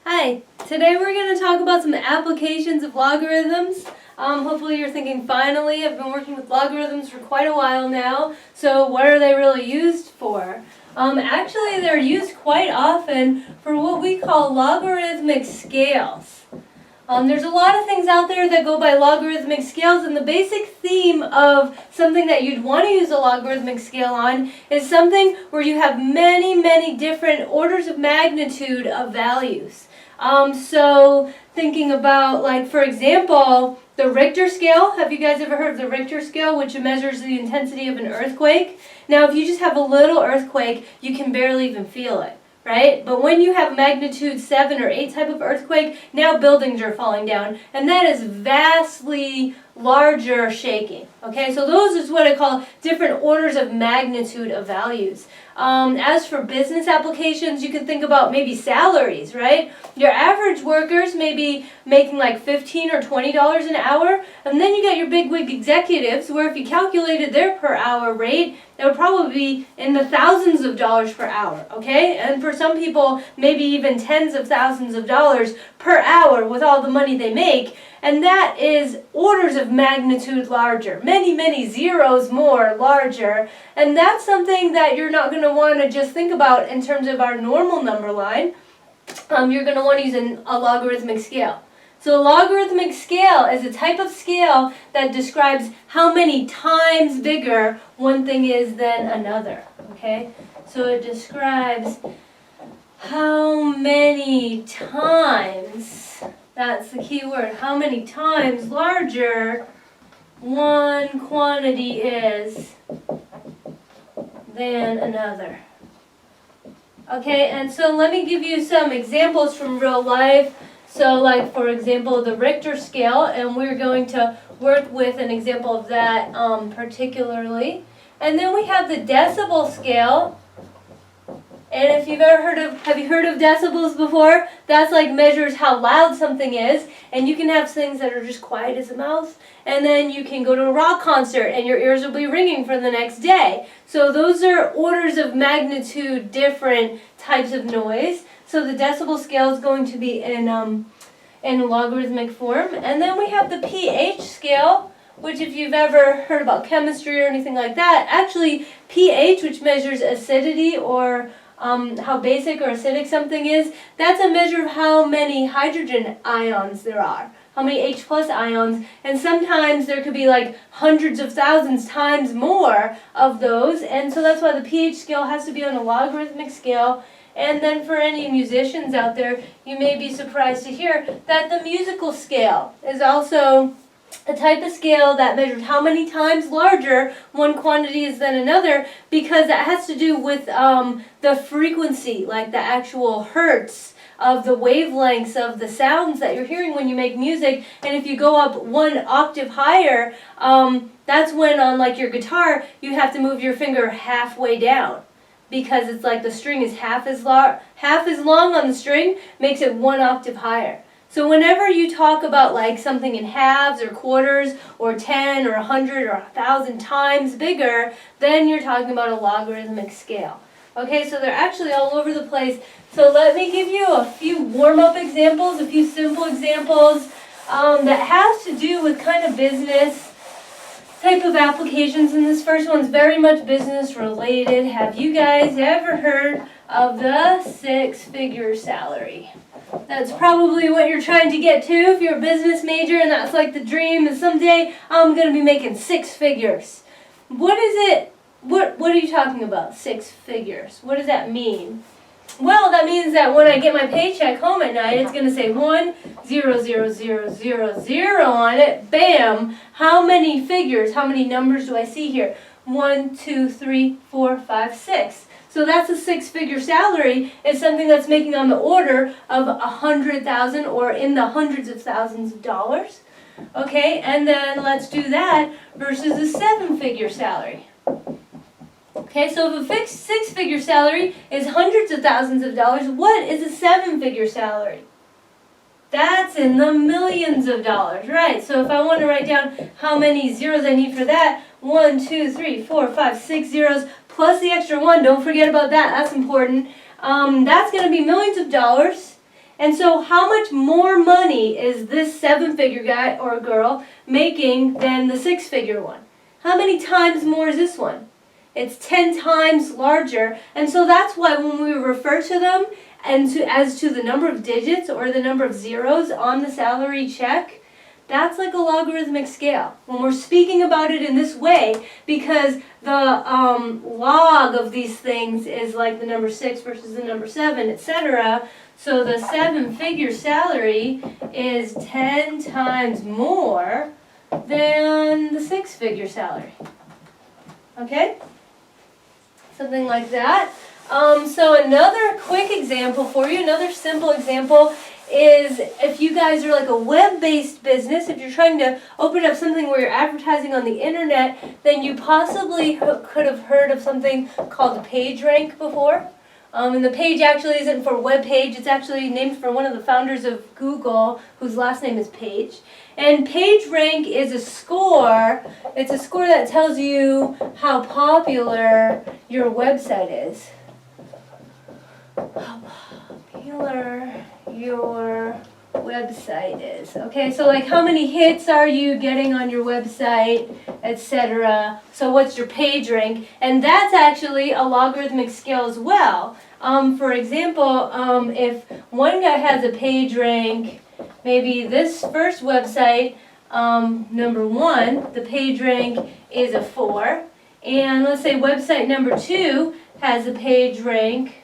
Hi, today we're going to talk about some applications of logarithms. Hopefully you're thinking, finally, I've been working with logarithms for quite a while now, so what are they really used for? Actually, they're used quite often for what we call logarithmic scales. There's a lot of things out there that go by logarithmic scales, and the basic theme of something that you'd want to use a logarithmic scale on is something where you have many different orders of magnitude of values. So thinking about, like, for example, the Richter scale. Have you guys ever heard of the Richter scale, which measures the intensity of an earthquake? Now, if you just have a little earthquake, you can barely even feel it, right? But when you have magnitude 7 or 8 type of earthquake, now buildings are falling down, and that is vastly larger shaking. Okay, so those is what I call different orders of magnitude of values. As for business applications, you can think about maybe salaries, right? Your average workers may be making like $15 or $20 an hour, and then you got your bigwig executives, where if you calculated their per hour rate, it would probably be in the thousands of dollars per hour, okay? And for some people, maybe even tens of thousands of dollars per hour with all the money they make. And that is orders of magnitude larger, many zeros more larger. And that's something that you're not going to want to just think about in terms of our normal number line. You're going to want to use a logarithmic scale. So a logarithmic scale is a type of scale that describes how many times bigger one thing is than another. Okay? So it describes how many times, that's the key word, how many times larger one quantity is than another. Okay, and so let me give you some examples from real life. So like, for example, the Richter scale, and we're going to work with an example of that particularly. And then we have the decibel scale. And if you've ever have you heard of decibels before? That's like measures how loud something is. And you can have things that are just quiet as a mouse. And then you can go to a rock concert and your ears will be ringing for the next day. So those are orders of magnitude different types of noise. So the decibel scale is going to be in logarithmic form. And then we have the pH scale, which if you've ever heard about chemistry or anything like that, actually pH, which measures acidity or how basic or acidic something is, that's a measure of how many hydrogen ions there are, how many H plus ions, and sometimes there could be like hundreds of thousands times more of those, and so that's why the pH scale has to be on a logarithmic scale. And then for any musicians out there, you may be surprised to hear that the musical scale is also a type of scale that measures how many times larger one quantity is than another, because that has to do with the frequency, like the actual hertz of the wavelengths of the sounds that you're hearing when you make music. And if you go up one octave higher, that's when on like your guitar, you have to move your finger halfway down, because it's like the string is half as long on the string, makes it one octave higher. So whenever you talk about like something in halves or quarters or 10 or 100 or 1,000 times bigger, then you're talking about a logarithmic scale. Okay, so they're actually all over the place. So let me give you a few warm-up examples, a few simple examples that has to do with kind of business type of applications. And this first one's very much business related. Have you guys ever heard of the six-figure salary? That's probably what you're trying to get to if you're a business major, and that's like the dream, is someday I'm going to be making six figures. What is it? What are you talking about, six figures? What does that mean? Well, that means that when I get my paycheck home at night, it's going to say 1,000,000 on it. Bam! How many figures, how many numbers do I see here? 1, 2, 3, 4, 5, 6. So that's a six-figure salary. It's something that's making on the order of 100,000 or in the hundreds of thousands of dollars. Okay, and then let's do that versus a seven-figure salary. Okay, so if a six-figure salary is hundreds of thousands of dollars, what is a seven-figure salary? That's in the millions of dollars, right? So if I want to write down how many zeros I need for that, 1, 2, 3, 4, 5, 6 zeros, plus the extra one, don't forget about that, that's important. That's going to be millions of dollars. And so how much more money is this 7-figure guy or girl making than the 6-figure one? How many times more is this one? It's 10 times larger. And so that's why when we refer to them as to the number of digits or the number of zeros on the salary check, that's like a logarithmic scale. When we're speaking about it in this way, because the log of these things is like the number 6 versus the number 7, etc. So the 7-figure salary is 10 times more than the 6-figure salary. Okay? Something like that. So another quick example for you, another simple example is if you guys are like a web-based business, if you're trying to open up something where you're advertising on the internet, then you possibly could have heard of something called Pagerank before. And the page actually isn't for web page, it's actually named for one of the founders of Google, whose last name is Page. And Pagerank is a score, it's a score that tells you how popular your website is. How popular your website is. Okay, so like how many hits are you getting on your website, etc. So what's your page rank? And that's actually a logarithmic scale as well. For example, if one guy has a page rank, maybe this first website, number 1, the page rank is a 4. And let's say website number 2 has a page rank,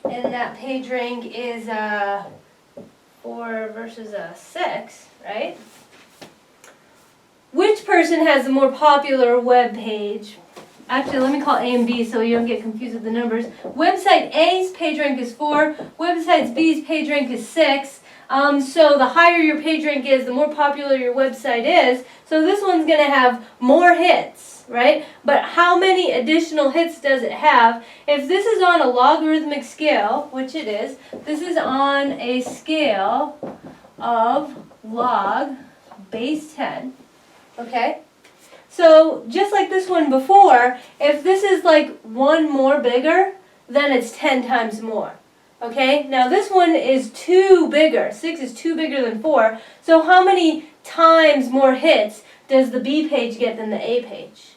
and that page rank is a 4 versus a 6, right? Which person has the more popular web page? Actually, let me call A and B so you don't get confused with the numbers. Website A's page rank is 4. Website B's page rank is 6. So the higher your page rank is, the more popular your website is. So this one's going to have more hits, right? But how many additional hits does it have? If this is on a logarithmic scale, which it is, this is on a scale of log base 10, okay? So just like this one before, if this is like 1 more bigger, then it's 10 times more. Okay, now this one is 2 bigger. 6 is 2 bigger than 4. So how many times more hits does the B page get than the A page?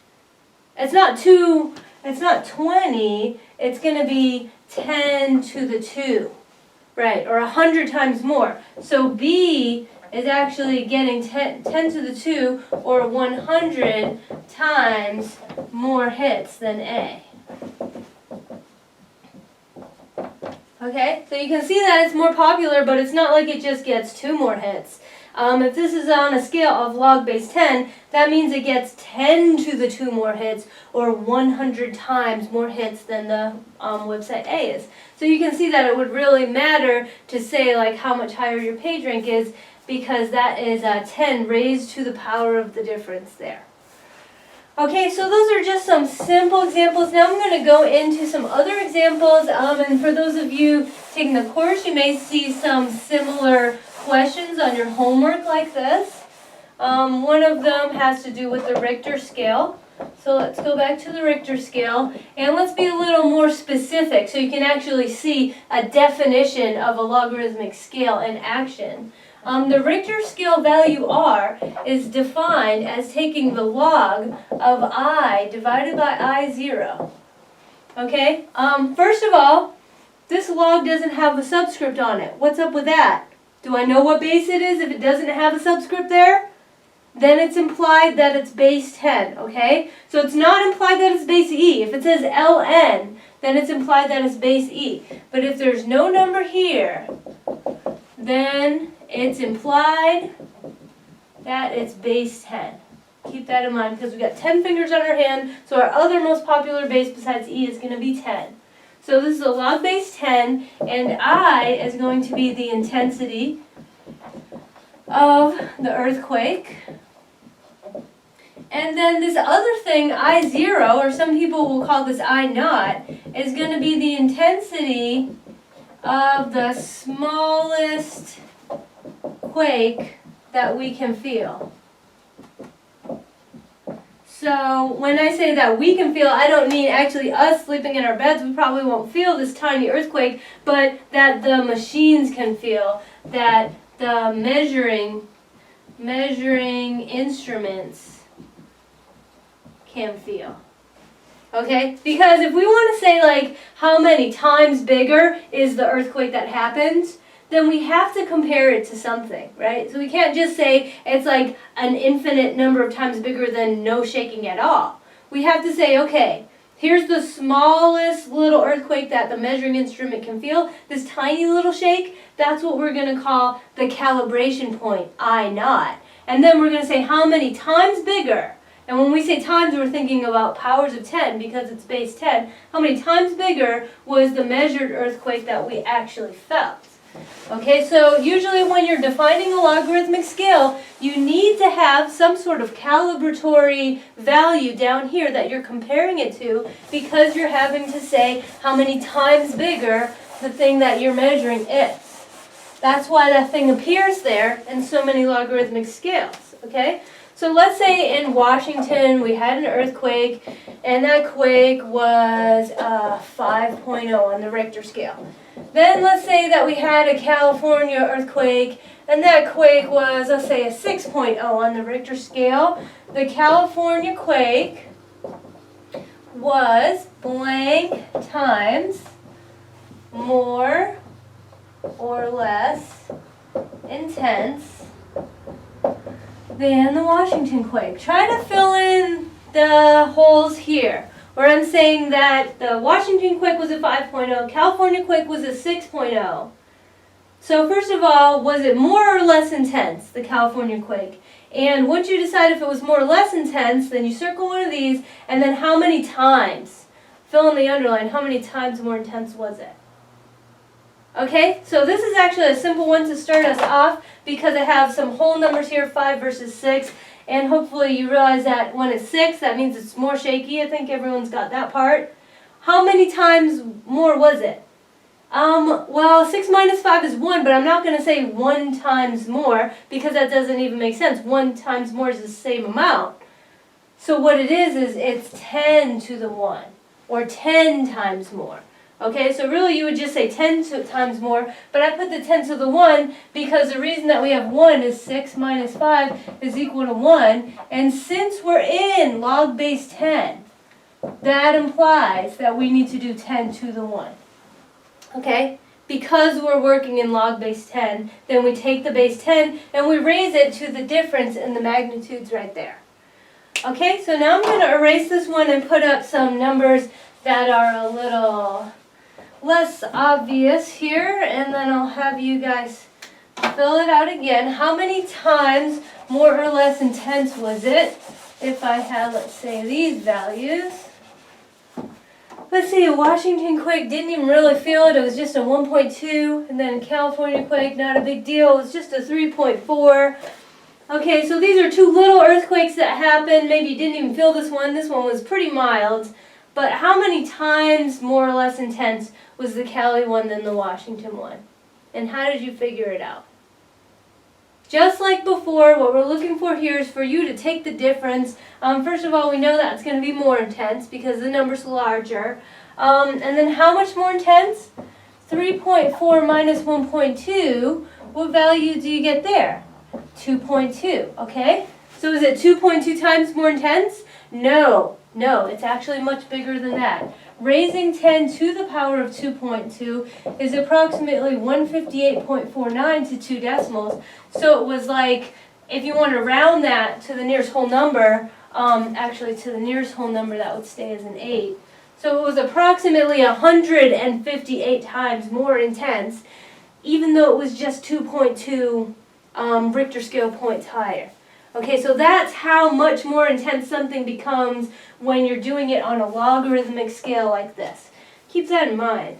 It's not 20, it's going to be 10 to the 2, right, or 100 times more. So B is actually getting 10 to the 2, or 100 times more hits than A. Okay, so you can see that it's more popular, but it's not like it just gets 2 more hits. If this is on a scale of log base 10, that means it gets 10 to the 2 more hits, or 100 times more hits than the website A is. So you can see that it would really matter to say like how much higher your page rank is, because that is 10 raised to the power of the difference there. Okay, so those are just some simple examples. Now I'm going to go into some other examples, and for those of you taking the course, you may see some similar questions on your homework like this. One of them has to do with the Richter scale. So let's go back to the Richter scale, and let's be a little more specific so you can actually see a definition of a logarithmic scale in action. The Richter scale value R is defined as taking the log of I divided by I0. Okay? First of all, this log doesn't have a subscript on it. What's up with that? Do I know what base it is if it doesn't have a subscript there? Then it's implied that it's base 10, okay? So it's not implied that it's base E. If it says ln, then it's implied that it's base E. But if there's no number here, then it's implied that it's base 10. Keep that in mind because we've got 10 fingers on our hand, so our other most popular base besides E is going to be 10. So this is a log base 10, and I is going to be the intensity of the earthquake. And then this other thing, I0, or some people will call this I0, is going to be the intensity of the smallest quake that we can feel. So when I say that we can feel, I don't mean actually us sleeping in our beds. We probably won't feel this tiny earthquake, but that the machines can feel, that the measuring instruments can feel. Okay? Because if we want to say like how many times bigger is the earthquake that happens, then we have to compare it to something, right? So we can't just say it's like an infinite number of times bigger than no shaking at all. We have to say, okay, here's the smallest little earthquake that the measuring instrument can feel, this tiny little shake. That's what we're going to call the calibration point, I naught. And then we're going to say how many times bigger. And when we say times, we're thinking about powers of 10 because it's base 10. How many times bigger was the measured earthquake that we actually felt? Okay, so usually when you're defining a logarithmic scale, you need to have some sort of calibratory value down here that you're comparing it to, because you're having to say how many times bigger the thing that you're measuring is. That's why that thing appears there in so many logarithmic scales, okay? So let's say in Washington we had an earthquake, and that quake was 5.0 on the Richter scale. Then let's say that we had a California earthquake, and that quake was, let's say, a 6.0 on the Richter scale. The California quake was blank times more or less intense than the Washington quake. Try to fill in the holes here, where I'm saying that the Washington quake was a 5.0, California quake was a 6.0. So first of all, was it more or less intense, the California quake? And once you decide if it was more or less intense, then you circle one of these, and then how many times? Fill in the underline, how many times more intense was it? Okay, so this is actually a simple one to start us off because I have some whole numbers here, 5 versus 6. And hopefully you realize that when it's 6, that means it's more shaky. I think everyone's got that part. How many times more was it? Well, 6 minus 5 is 1, but I'm not going to say 1 times more because that doesn't even make sense. 1 times more is the same amount. So what it is it's 10 to the 1, or 10 times more. Okay, so really you would just say 10 times more, but I put the 10 to the 1 because the reason that we have 1 is 6 minus 5 is equal to 1, and since we're in log base 10, that implies that we need to do 10 to the 1. Okay, because we're working in log base 10, then we take the base 10 and we raise it to the difference in the magnitudes right there. Okay, so now I'm going to erase this one and put up some numbers that are a little less obvious here, and then I'll have you guys fill it out again. How many times more or less intense was it if I had, let's say, these values? Let's see, a Washington quake, didn't even really feel it. It was just a 1.2, and then a California quake, not a big deal. It was just a 3.4. Okay, so these are two little earthquakes that happened. Maybe you didn't even feel this one. This one was pretty mild. But how many times more or less intense was the Cali one than the Washington one? And how did you figure it out? Just like before, what we're looking for here is for you to take the difference. First of all, we know that it's going to be more intense because the number's larger. And then how much more intense? 3.4 minus 1.2. What value do you get there? 2.2, okay? So is it 2.2 times more intense? No, it's actually much bigger than that. Raising 10 to the power of 2.2 is approximately 158.49 to 2 decimals. So it was like, if you want to round that to the nearest whole number, actually to the nearest whole number that would stay as an 8. So it was approximately 158 times more intense, even though it was just 2.2 Richter scale points higher. Okay, so that's how much more intense something becomes when you're doing it on a logarithmic scale like this. Keep that in mind.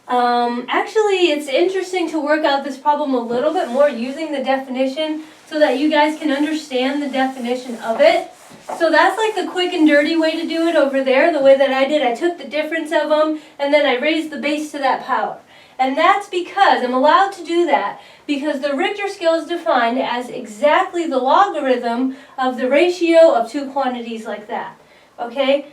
Actually, it's interesting to work out this problem a little bit more using the definition so that you guys can understand the definition of it. So that's like the quick and dirty way to do it over there, the way that I did. I took the difference of them and then I raised the base to that power. And that's because I'm allowed to do that because the Richter scale is defined as exactly the logarithm of the ratio of two quantities like that. Okay?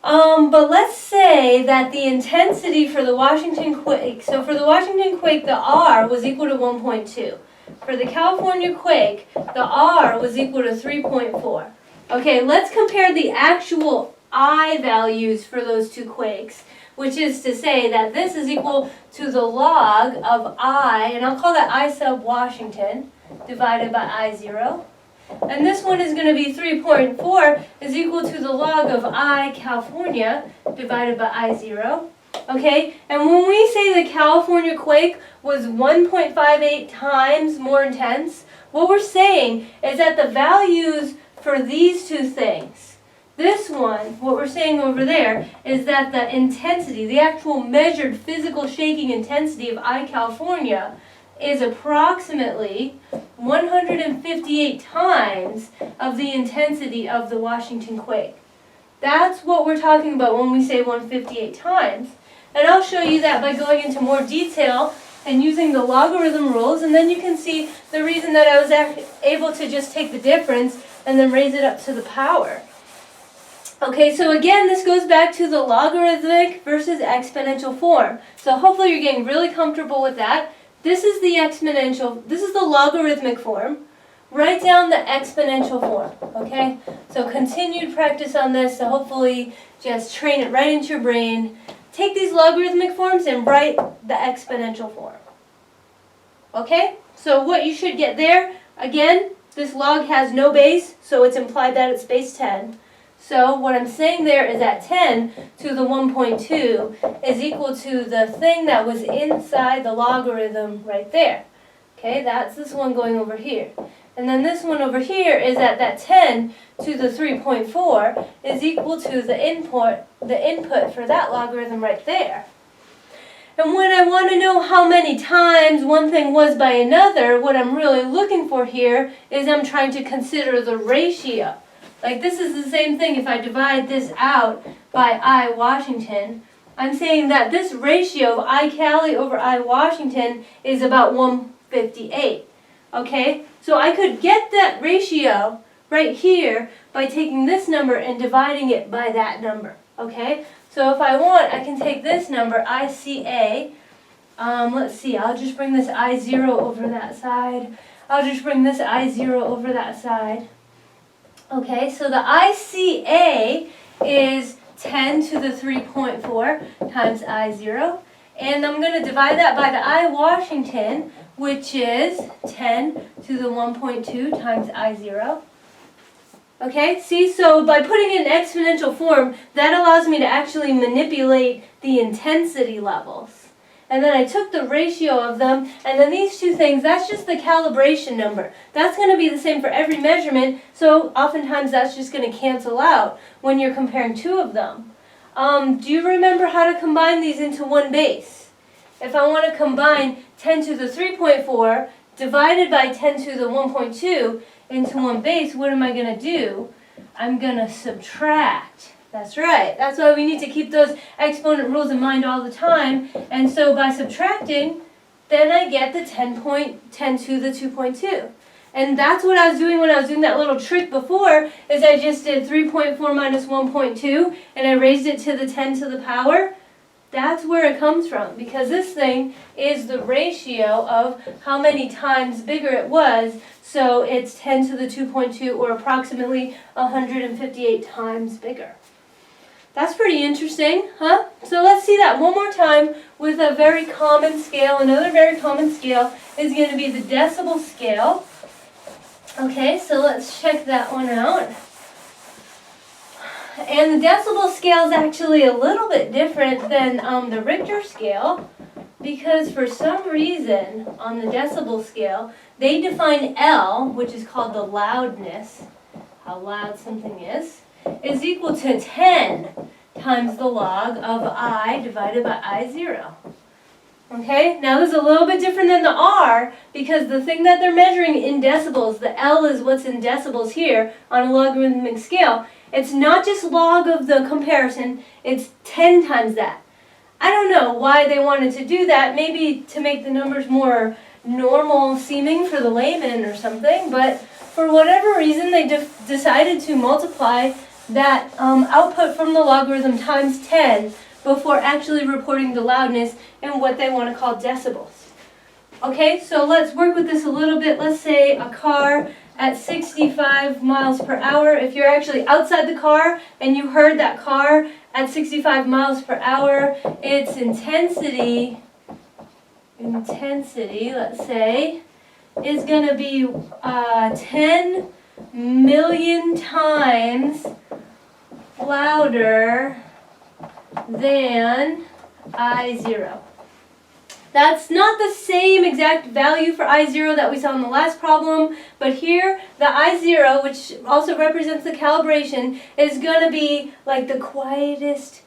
But let's say that the intensity for the Washington quake, so for the Washington quake, the R was equal to 1.2. For the California quake, the R was equal to 3.4. Okay, let's compare the actual I values for those two quakes, which is to say that this is equal to the log of I, and I'll call that I sub Washington, divided by I0. And this one is going to be 3.4 is equal to the log of I California, divided by I0. Okay, and when we say the California quake was 1.58 times more intense, what we're saying is that the values for these two things, this one, what we're saying over there, is that the intensity, the actual measured physical shaking intensity of I California is approximately 158 times of the intensity of the Washington quake. That's what we're talking about when we say 158 times. And I'll show you that by going into more detail and using the logarithm rules, and then you can see the reason that I was able to just take the difference and then raise it up to the power. Okay, so again, this goes back to the logarithmic versus exponential form. So hopefully you're getting really comfortable with that. This is the exponential, this is the logarithmic form. Write down the exponential form, okay? So continued practice on this, so hopefully just train it right into your brain. Take these logarithmic forms and write the exponential form. Okay? So what you should get there, again, this log has no base, so it's implied that it's base 10. So what I'm saying there is that 10 to the 1.2 is equal to the thing that was inside the logarithm right there. Okay, that's this one going over here. And then this one over here is that 10 to the 3.4 is equal to the input for that logarithm right there. And when I want to know how many times one thing was by another, what I'm really looking for here is I'm trying to consider the ratio. Like this is the same thing if I divide this out by I Washington. I'm saying that this ratio of I Cali over I Washington is about 158. Okay, so I could get that ratio right here by taking this number and dividing it by that number. Okay, so if I want, I can take this number, ICA. Let's see, I'll just bring this I0 over that side. I'll just bring this I0 over that side. Okay, so the ICA is 10 to the 3.4 times I0. And I'm going to divide that by the I Washington, which is 10 to the 1.2 times I0. Okay, see, so by putting it in exponential form, that allows me to actually manipulate the intensity levels. And then I took the ratio of them, and then these two things, that's just the calibration number. That's going to be the same for every measurement, so oftentimes that's just going to cancel out when you're comparing two of them. Do you remember how to combine these into one base? If I want to combine 10 to the 3.4 divided by 10 to the 1.2 into one base, what am I going to do? I'm going to subtract. That's right. That's why we need to keep those exponent rules in mind all the time. And so by subtracting, then I get the 10 to the 2.2. And that's what I was doing when I was doing that little trick before, is I just did 3.4 minus 1.2, and I raised it to the 10 to the power. That's where it comes from, because this thing is the ratio of how many times bigger it was, so it's 10 to the 2.2, or approximately 158 times bigger. That's pretty interesting, huh? So let's see that one more time with a very common scale. Another very common scale is going to be the decibel scale. Okay, so let's check that one out. And the decibel scale is actually a little bit different than the Richter scale, because for some reason on the decibel scale, they define L, which is called the loudness, how loud something is equal to 10 times the log of I divided by I0. Okay, now this is a little bit different than the R, because the thing that they're measuring in decibels, the L is what's in decibels here on a logarithmic scale. It's not just log of the comparison, it's 10 times that. I don't know why they wanted to do that, maybe to make the numbers more normal seeming for the layman or something, but for whatever reason they decided to multiply that output from the logarithm times 10 before actually reporting the loudness in what they want to call decibels. Okay, so let's work with this a little bit. Let's say a car at 65 miles per hour. If you're actually outside the car and you heard that car at 65 miles per hour, its intensity, let's say, is going to be 10 million times louder than I0. That's not the same exact value for I0 that we saw in the last problem, but here the I0, which also represents the calibration, is going to be like the quietest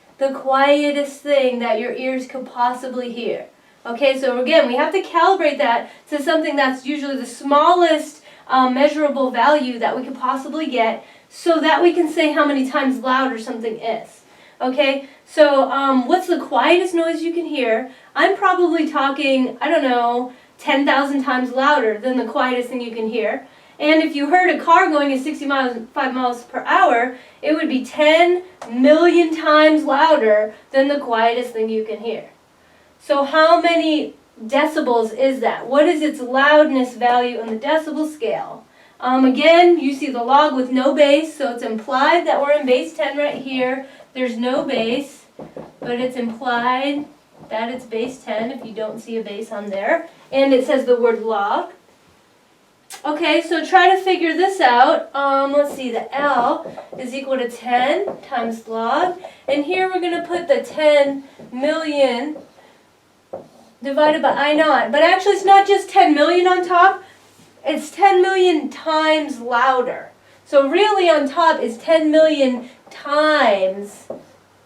thing that your ears could possibly hear. Okay, so again, we have to calibrate that to something that's usually the smallest measurable value that we could possibly get, so that we can say how many times louder something is. Okay, so what's the quietest noise you can hear? I'm probably talking, I don't know, 10,000 times louder than the quietest thing you can hear. And if you heard a car going at 65 miles per hour, it would be 10 million times louder than the quietest thing you can hear. So how many decibels is that? What is its loudness value on the decibel scale? Again, you see the log with no base, so it's implied that we're in base 10 right here. There's no base, but it's implied that it's base 10 if you don't see a base on there. And it says the word log. Okay, so try to figure this out. Let's see, the L is equal to 10 times log. And here we're going to put the 10 million divided by I naught. But actually it's not just 10 million on top. It's 10 million times louder. So really on top is 10 million times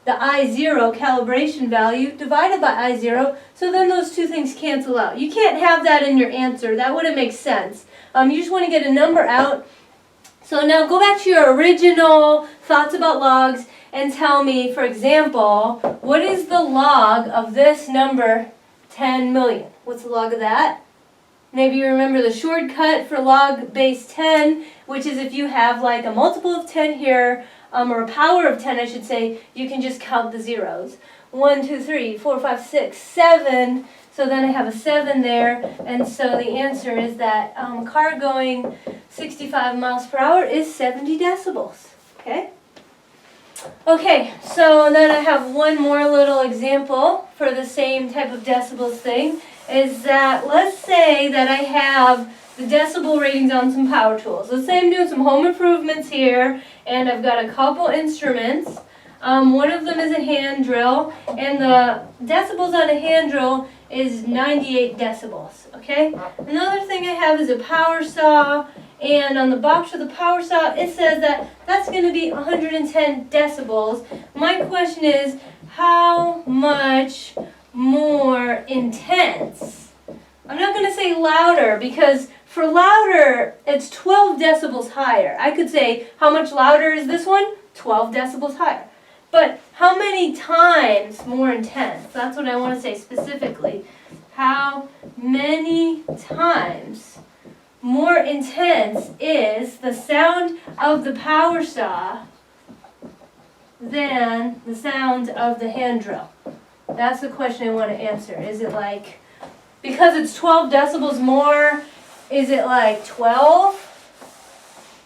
the I0 calibration value divided by I0, so then those two things cancel out. You can't have that in your answer. That wouldn't make sense. You just want to get a number out. So now go back to your original thoughts about logs and tell me, for example, what is the log of this number 10 million? What's the log of that? Maybe you remember the shortcut for log base 10, which is if you have like a multiple of 10 here, or a power of 10, I should say, you can just count the zeros. 1, 2, 3, 4, 5, 6, 7. So then I have a 7 there, and so the answer is that car going 65 miles per hour is 70 decibels. Okay? Okay, so then I have one more little example for the same type of decibels thing, is that let's say that I have the decibel ratings on some power tools. Let's say I'm doing some home improvements here, and I've got a couple instruments. One of them is a hand drill, and the decibels on a hand drill is 98 decibels, okay? Another thing I have is a power saw, and on the box for the power saw, it says that that's going to be 110 decibels. My question is, how much more intense? I'm not going to say louder, because for louder, it's 12 decibels higher. I could say, how much louder is this one? 12 decibels higher. But how many times more intense? That's what I want to say specifically. How many times more intense is the sound of the power saw than the sound of the hand drill? That's the question I want to answer. Is it like, because it's 12 decibels more, is it like 12?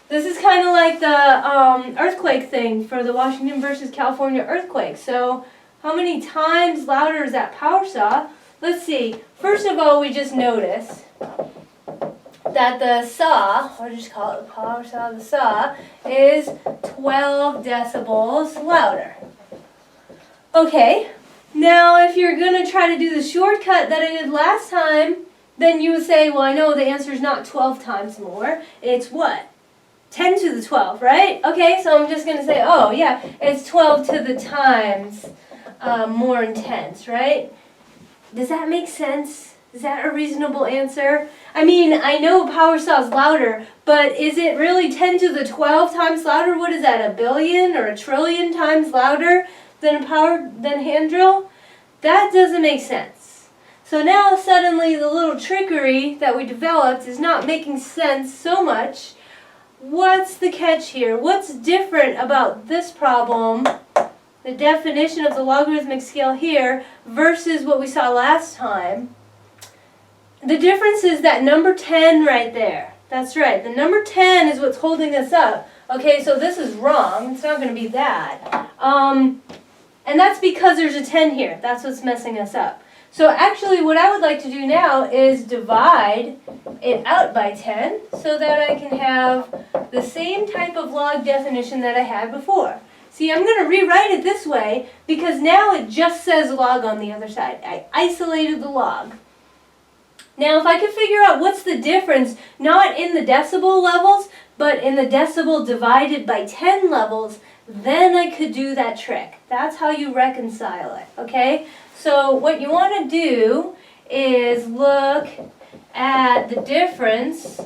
This is kind of like the earthquake thing for the Washington versus California earthquake. So how many times louder is that power saw? Let's see. First of all, we just notice that the saw, or just call it the power saw, the saw, is 12 decibels louder. Okay, now if you're going to try to do the shortcut that I did last time, then you would say, well, I know the answer is not 12 times more. It's what? 10 to the 12, right? Okay, so I'm just going to say, oh, yeah, it's 12 to the times more intense, right? Does that make sense? Is that a reasonable answer? I mean, I know a power saw is louder, but is it really 10 to the 12 times louder? What is that, a billion or a trillion times louder than a hand drill? That doesn't make sense. So now suddenly the little trickery that we developed is not making sense so much. What's the catch here? What's different about this problem, the definition of the logarithmic scale here, versus what we saw last time? The difference is that number 10 right there. That's right, the number 10 is what's holding us up. Okay, so this is wrong. It's not going to be that. And that's because there's a 10 here. That's what's messing us up. So actually what I would like to do now is divide it out by 10 so that I can have the same type of log definition that I had before. See, I'm going to rewrite it this way because now it just says log on the other side. I isolated the log. Now if I could figure out what's the difference, not in the decibel levels, but in the decibel divided by 10 levels, then I could do that trick. That's how you reconcile it, okay? So what you want to do is look at the difference,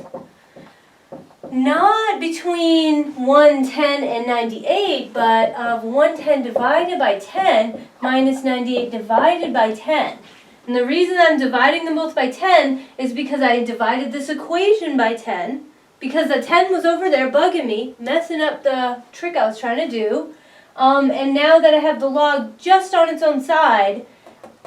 not between 110 and 98, but of 110 divided by 10 minus 98 divided by 10. And the reason I'm dividing them both by 10 is because I divided this equation by 10, because the 10 was over there bugging me, messing up the trick I was trying to do. And now that I have the log just on its own side,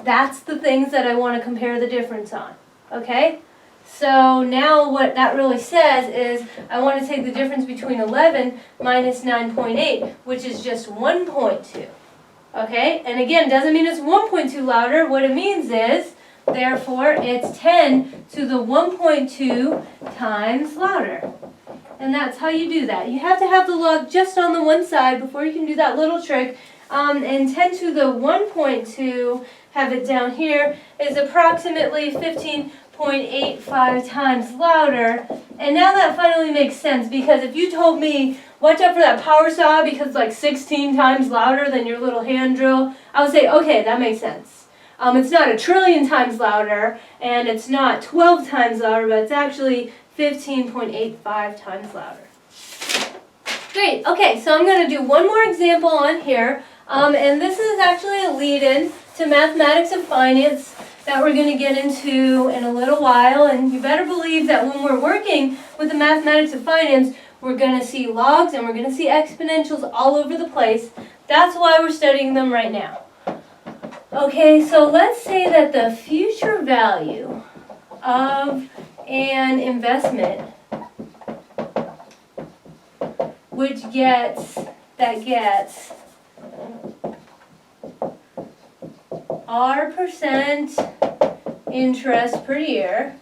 that's the things that I want to compare the difference on. Okay? So now what that really says is I want to take the difference between 11 minus 9.8, which is just 1.2. Okay? And again, doesn't mean it's 1.2 louder. What it means is, therefore, it's 10 to the 1.2 times louder. And that's how you do that. You have to have the log just on the one side before you can do that little trick. And 10 to the 1.2, have it down here, is approximately 15.85 times louder. And now that finally makes sense, because if you told me, watch out for that power saw because it's like 16 times louder than your little hand drill, I would say, okay, that makes sense. It's not a trillion times louder, and it's not 12 times louder, but it's actually 15.85 times louder. Great, okay, so I'm going to do one more example on here, and this is actually a lead-in to mathematics and finance that we're going to get into in a little while, and you better believe that when we're working with the mathematics of finance, we're going to see logs and we're going to see exponentials all over the place. That's why we're studying them right now. Okay, so let's say that the future value of an investment that gets R% interest per year,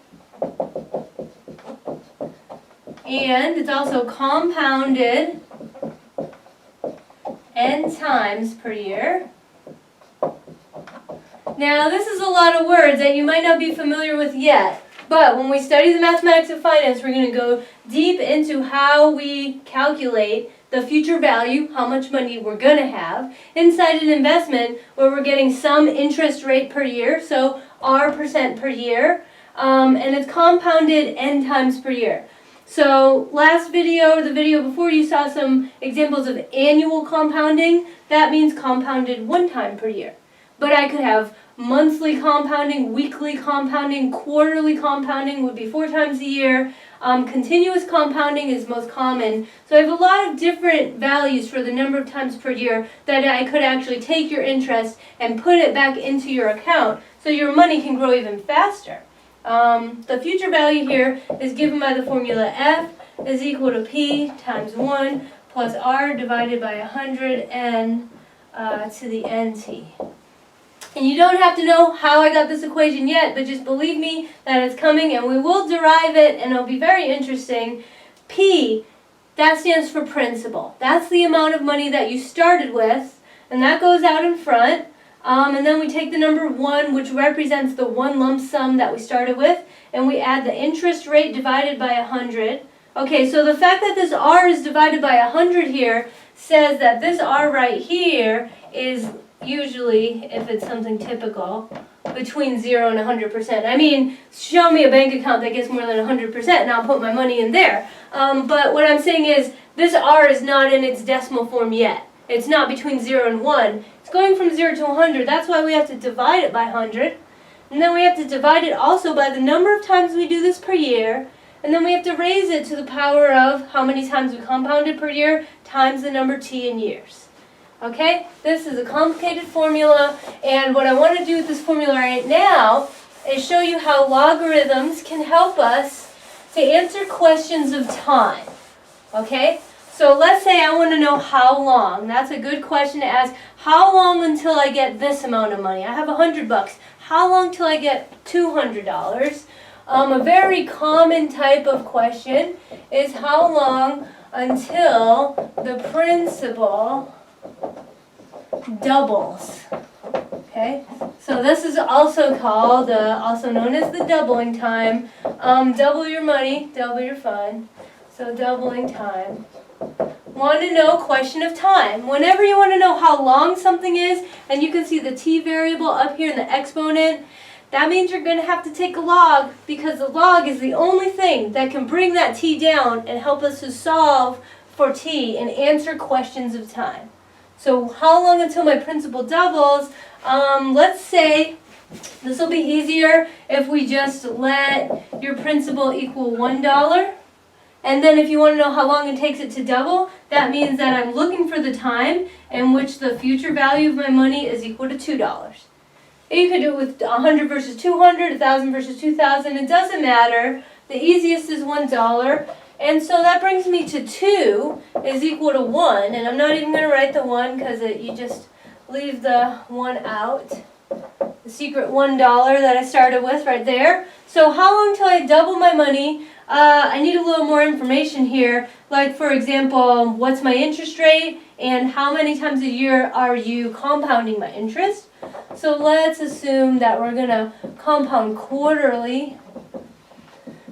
and it's also compounded n times per year. Now this is a lot of words that you might not be familiar with yet, but when we study the mathematics of finance, we're going to go deep into how we calculate the future value, how much money we're going to have, inside an investment where we're getting some interest rate per year, so R% per year, and it's compounded n times per year. So last video, or the video before, you saw some examples of annual compounding. That means compounded one time per year. But I could have monthly compounding, weekly compounding, quarterly compounding would be 4 times a year. Continuous compounding is most common. So I have a lot of different values for the number of times per year that I could actually take your interest and put it back into your account so your money can grow even faster. The future value here is given by the formula F is equal to P times 1 plus R divided by 100 N to the NT. And you don't have to know how I got this equation yet, but just believe me that it's coming and we will derive it and it'll be very interesting. P, that stands for principal. That's the amount of money that you started with, and that goes out in front. And then we take the number 1, which represents the one lump sum that we started with, and we add the interest rate divided by 100. Okay, so the fact that this R is divided by 100 here says that this R right here is usually, if it's something typical, between 0 and 100%. I mean, show me a bank account that gets more than 100% and I'll put my money in there. But what I'm saying is, this R is not in its decimal form yet. It's not between 0 and 1. It's going from 0 to 100. That's why we have to divide it by 100. And then we have to divide it also by the number of times we do this per year. And then we have to raise it to the power of how many times we compounded per year times the number t in years. Okay? This is a complicated formula, and what I want to do with this formula right now is show you how logarithms can help us to answer questions of time. Okay? So let's say I want to know how long. That's a good question to ask. How long until I get this amount of money? I have $100. How long till I get $200? A very common type of question is how long until the principal doubles. Okay, so this is also called, also known as the doubling time. Double your money, double your fun. So doubling time. Want to know question of time. Whenever you want to know how long something is, and you can see the t variable up here in the exponent, that means you're going to have to take a log, because the log is the only thing that can bring that t down and help us to solve for t and answer questions of time. So how long until my principal doubles? Let's say this will be easier if we just let your principal equal $1. And then if you want to know how long it takes it to double, that means that I'm looking for the time in which the future value of my money is equal to $2. You could do it with 100 versus 200, 1,000 versus 2,000. It doesn't matter. The easiest is $1. And so that brings me to 2 is equal to 1. And I'm not even going to write the 1 because you just leave the 1 out. The secret $1 that I started with right there. So how long till I double my money? I need a little more information here. Like, for example, what's my interest rate and how many times a year are you compounding my interest? So let's assume that we're going to compound quarterly.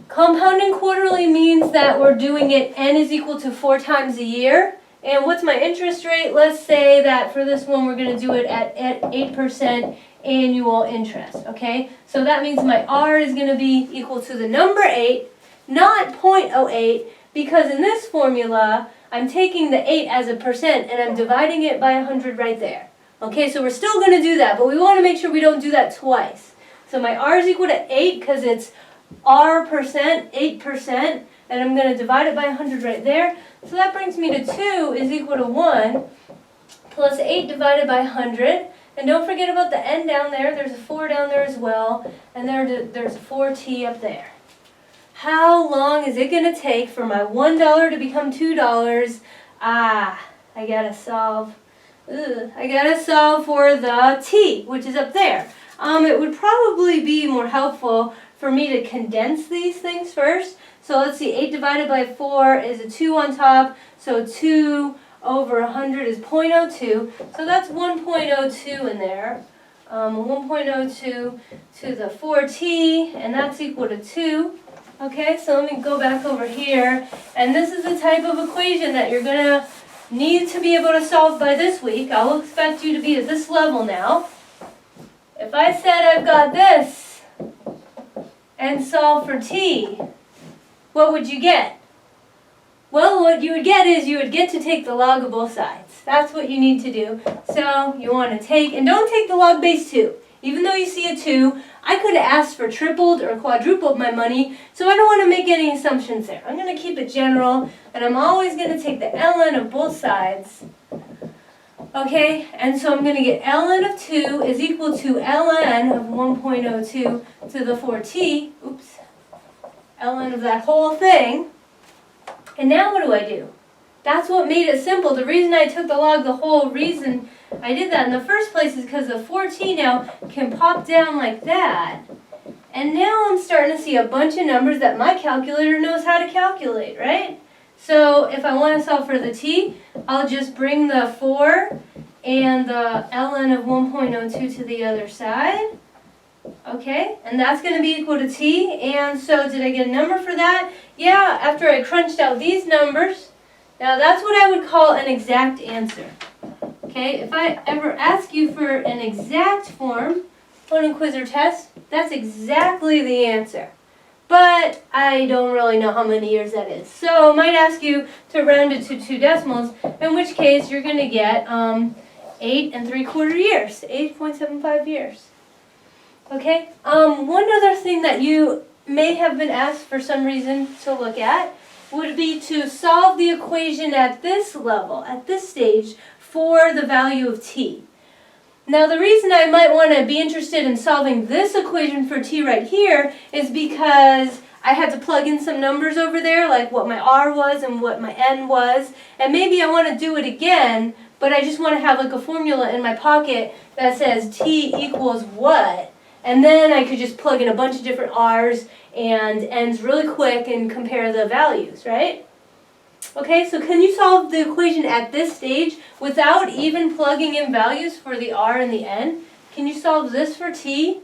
Compounding quarterly means that we're doing it n is equal to 4 times a year. And what's my interest rate? Let's say that for this one we're going to do it at 8% annual interest. Okay, so that means my r is going to be equal to the number 8, not 0.08, because in this formula I'm taking the 8 as a percent and I'm dividing it by 100 right there. Okay, so we're still going to do that, but we want to make sure we don't do that twice. So my r is equal to 8 because it's r percent, 8%, and I'm going to divide it by 100 right there. So that brings me to 2 is equal to 1 plus 8 divided by 100. And don't forget about the n down there. There's a 4 down there as well, and there's a 4t up there. How long is it going to take for my $1 to become $2? I gotta solve. I gotta solve for the t, which is up there. It would probably be more helpful for me to condense these things first. So let's see, 8 divided by 4 is a 2 on top, so 2 over 100 is 0.02, so that's 1.02 in there. 1.02 to the 4t, and that's equal to 2. Okay, so let me go back over here, and this is the type of equation that you're going to need to be able to solve by this week. I'll expect you to be at this level now. If I said I've got this and solve for t, what would you get? Well, what you would get is you would get to take the log of both sides. That's what you need to do. So you want to take, and don't take the log base 2. Even though you see a 2, I could have asked for tripled or quadrupled my money, so I don't want to make any assumptions there. I'm going to keep it general, and I'm always going to take the ln of both sides. Okay, and so I'm going to get ln of 2 is equal to ln of 1.02 to the 4t. Oops. Ln of that whole thing. And now what do? That's what made it simple. The reason I took the log, the whole reason I did that in the first place is because the 4t now can pop down like that. And now I'm starting to see a bunch of numbers that my calculator knows how to calculate, right? So if I want to solve for the t, I'll just bring the 4 and the ln of 1.02 to the other side. Okay, and that's going to be equal to t. And so did I get a number for that? Yeah, after I crunched out these numbers. Now that's what I would call an exact answer. Okay, if I ever ask you for an exact form on a quiz or test, that's exactly the answer. but I don't really know how many years that is. So I might ask you to round it to 2 decimals, in which case you're going to get 8 3/4 years, 8.75 years. Okay, one other thing that you may have been asked for some reason to look at would be to solve the equation at this level, at this stage, for the value of t. Now the reason I might want to be interested in solving this equation for t right here is because I had to plug in some numbers over there, like what my r was and what my n was, and maybe I want to do it again, but I just want to have like a formula in my pocket that says t equals what, and then I could just plug in a bunch of different r's and n's really quick and compare the values, right? Okay, so can you solve the equation at this stage without even plugging in values for the r and the n? Can you solve this for t?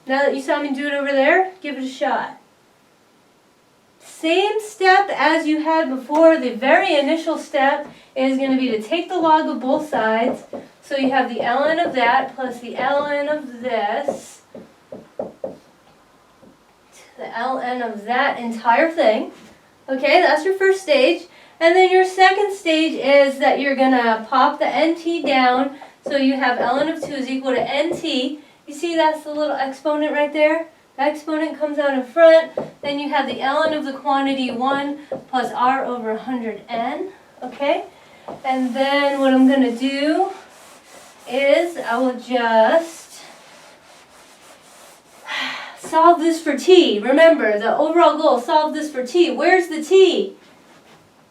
Now that you saw me do it over there, give it a shot. Same step as you had before. The very initial step is going to be to take the log of both sides. So you have the ln of that plus the ln of this, the ln of that entire thing. Okay, that's your first stage. And then your second stage is that you're going to pop the nt down. So you have ln of 2 is equal to nt. You see that's the little exponent right there? The exponent comes out in front. Then you have the ln of the quantity 1 plus r over 100n. Okay? And then what I'm going to do is I will just solve this for t. Remember, the overall goal, solve this for t. Where's the t?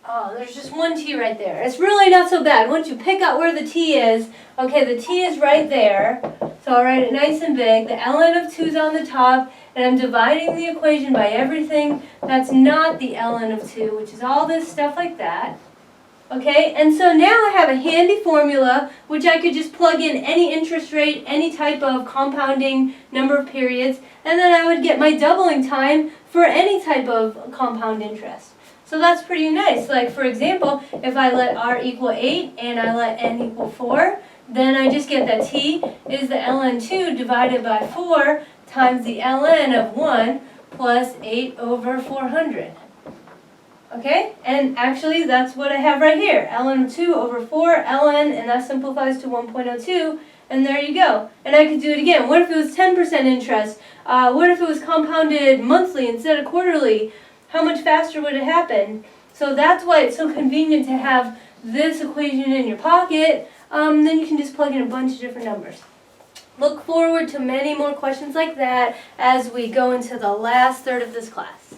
Oh, there's just one t right there. It's really not so bad. Once you pick out where the t is, okay, the t is right there. So I'll write it nice and big. The ln of 2 is on the top, and I'm dividing the equation by everything that's not the ln of 2, which is all this stuff like that. Okay, and so now I have a handy formula which I could just plug in any interest rate, any type of compounding number of periods, and then I would get my doubling time for any type of compound interest. So that's pretty nice. Like for example, if I let r equal 8 and I let n equal 4, then I just get that t is the ln 2 divided by 4 times the ln of 1 plus 8 over 400. Okay, and actually that's what I have right here. ln of 2 over 4, ln, and that simplifies to 1.02, and there you go. And I could do it again. What if it was 10% interest? What if it was compounded monthly instead of quarterly? How much faster would it happen? So that's why it's so convenient to have this equation in your pocket. Then you can just plug in a bunch of different numbers. Look forward to many more questions like that as we go into the last third of this class.